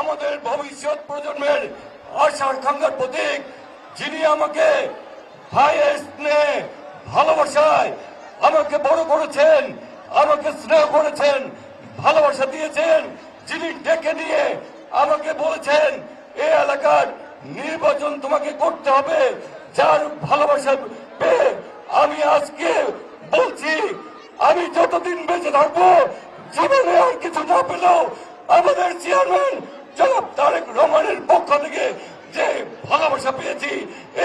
আমাদের ভবিষ্যৎ প্রজন্মের আশা আকাঙ্ক্ষার প্রতীক, যিনি আমাকে ভাইয়ের স্নেহ ভালোবাসায় আমাকে বড় করেছেন, আমাকে স্নেহ করেছেন, ভালোবাসা দিয়েছেন, যিনি ডেকে নিয়ে আমাকে বলেছেন এই এলাকার নির্বাচন তোমাকে করতে হবে, যার ভালোবাসা পেয়ে আমি আজকে বলছি আমি যতদিন বেঁচে থাকবো জীবনে আর কিছু না পেলেও আমাদের চেয়ারম্যান জনাব তারেক রহমানের পক্ষ থেকে যে ভালোবাসা পেয়েছি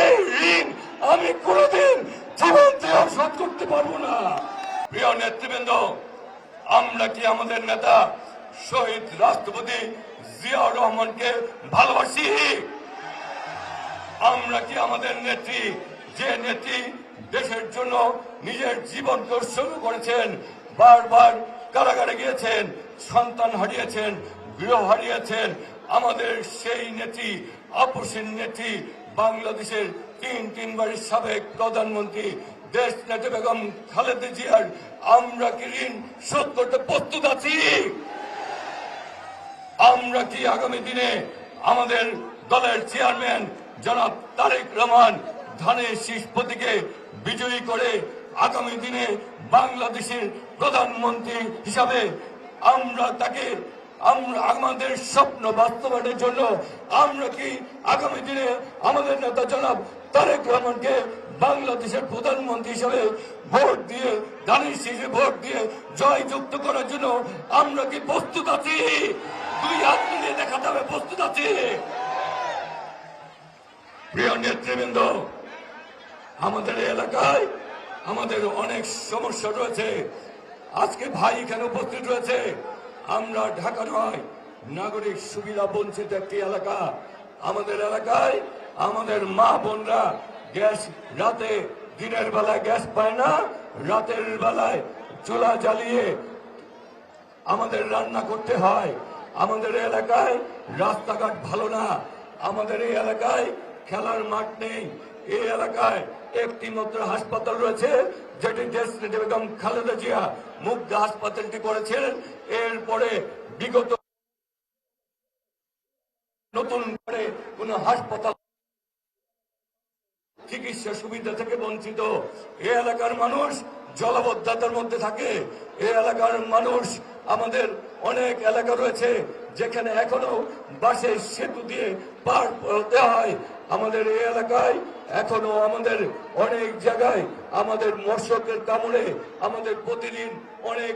এই ঋণ আমি কোনোদিন জীবন থেকে শোধ করতে পারবো না। প্রিয় নেতৃবৃন্দ, আমরা কি আমাদের নেতা শহীদ রাষ্ট্রপতি জিয়াউর রহমানকে ভালোবাসি? আমরা কি আমাদের নেত্রী, যে নেত্রী দেশের জন্য নিজের জীবনকে উৎসর্গ করেছেন, বারবার কারাগারে গিয়েছেন, সন্তান হারিয়েছেন, গৃহ হারিয়েছেন, আমাদের সেই নেত্রী, আপসীন নেত্রী, বাংলাদেশের তিনবারের সাবেক প্রধানমন্ত্রী দেশ নেত্রী বেগম খালেদা জিয়ার আমরা কি ঋণ শোধ করতে প্রস্তুত আছি? আমরা কি আগামী দিনে আমাদের দলের চেয়ারম্যান জনাব তারেক রহমান ধানের শীষ প্রতীকে বিজয়ী করে আগামী দিনে বাংলাদেশের প্রধানমন্ত্রী হিসাবে আমরা তাকে আমাদের স্বপ্ন বাস্তবায়নের জন্য আমরা কি আগামী দিনে আমাদের নেতা জনাব তারেক রহমানকে বাংলাদেশের প্রধানমন্ত্রী হিসাবে ভোট দিয়ে ধানের শীষে ভোট দিয়ে জয়যুক্ত করার জন্য আমরা কি প্রস্তুত আছি? দুই হাত মিলিয়ে দেখাতে হবে প্রস্তুত আছি। প্রিয় নেতৃবৃন্দ, আমাদের এলাকায় আমাদের অনেক সমস্যা রয়েছে। আজকে ভাই এখানে উপস্থিত রয়েছে। আমরা ঢাকা নয়, নাগরিক সুবিধা বঞ্চিত একটি এলাকা। আমাদের এলাকায় আমাদের মা বোনরা গ্যাস রাতে, দিনের বেলায় গ্যাস পায় না, রাতের বেলায় চুলা জ্বালিয়ে আমাদের রান্না করতে হয়। আমাদের এলাকায় রাস্তাঘাট ভালো না, আমাদের এই এলাকায় খেলার মাঠ নেই। এই এলাকায় একটি মাত্র হাসপাতাল রয়েছে, যেটি দেশ নেত্রী বেগম খালেদা জিয়া মুগ্ধা হাসপাতালটি করেছেন। এরপরে বিগত নতুন করে কোন হাসপাতাল চিকিৎসা সুবিধা থেকে বঞ্চিত। এই এলাকার মানুষ জলাবদ্ধতার মধ্যে থাকে। এই এলাকার মানুষ, আমাদের অনেক এলাকা রয়েছে যেখানে এখনো বাঁশের সেতু দিয়ে পার হতে হয়। আমাদের এই এলাকায় এখনো আমাদের অনেক জায়গায় আমাদের মশকের কামড়ে আমাদের প্রতিদিন অনেক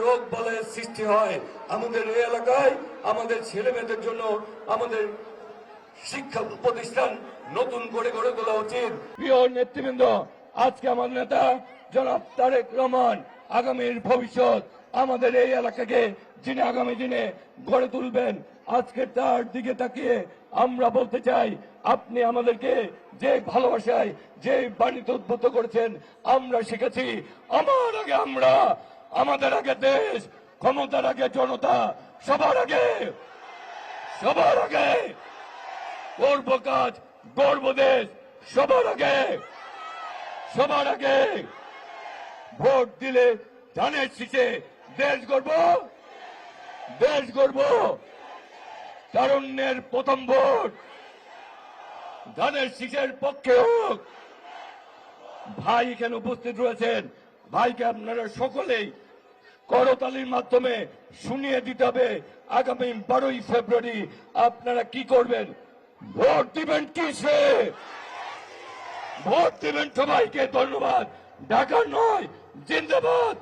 রোগ বালাইয়ের সৃষ্টি হয়। আমাদের এই এলাকায় আমাদের ছেলে মেয়েদের জন্য আমাদের শিক্ষা প্রতিষ্ঠান নতুন করে গড়ে তোলা উচিত। প্রিয় নেতৃবৃন্দ, আজকে আমার নেতা জনাব তারেক রহমান আগামীর ভবিষ্যৎ, আমাদের এই এলাকাকে যিনি আগামী দিনে গড়ে তুলবেন, আজকে তার দিকে তাকিয়ে আমরা বলতে চাই, আপনি আমাদেরকে যে ভালোবাসায়, যে বাণীতে উদ্বুদ্ধ করেছেন, আমরা শিখেছি আমার আগে আমরা, আমাদের আগে দেশ, ক্ষমতার আগে জনতা, সবার আগে করব কাজ, গর্ব দেশ, সবার আগে ভোট দিলে ধানের শীষে দেশ গর্ব। তারুণ্যের প্রথম ভোট ধানের শীষের পক্ষে হোক। ভাই এখানে উপস্থিত রয়েছেন, ভাইকে আপনারা সকলেই করতালির মাধ্যমে শুনিয়ে দিতে হবে আগামী 12ই ফেব্রুয়ারি আপনারা কি করবেন। ভোট দিবেন কিসে? ভোট দিবেন সবাইকে। ধন্যবাদ। ঢাকা নয়, জিন্দাবাদ।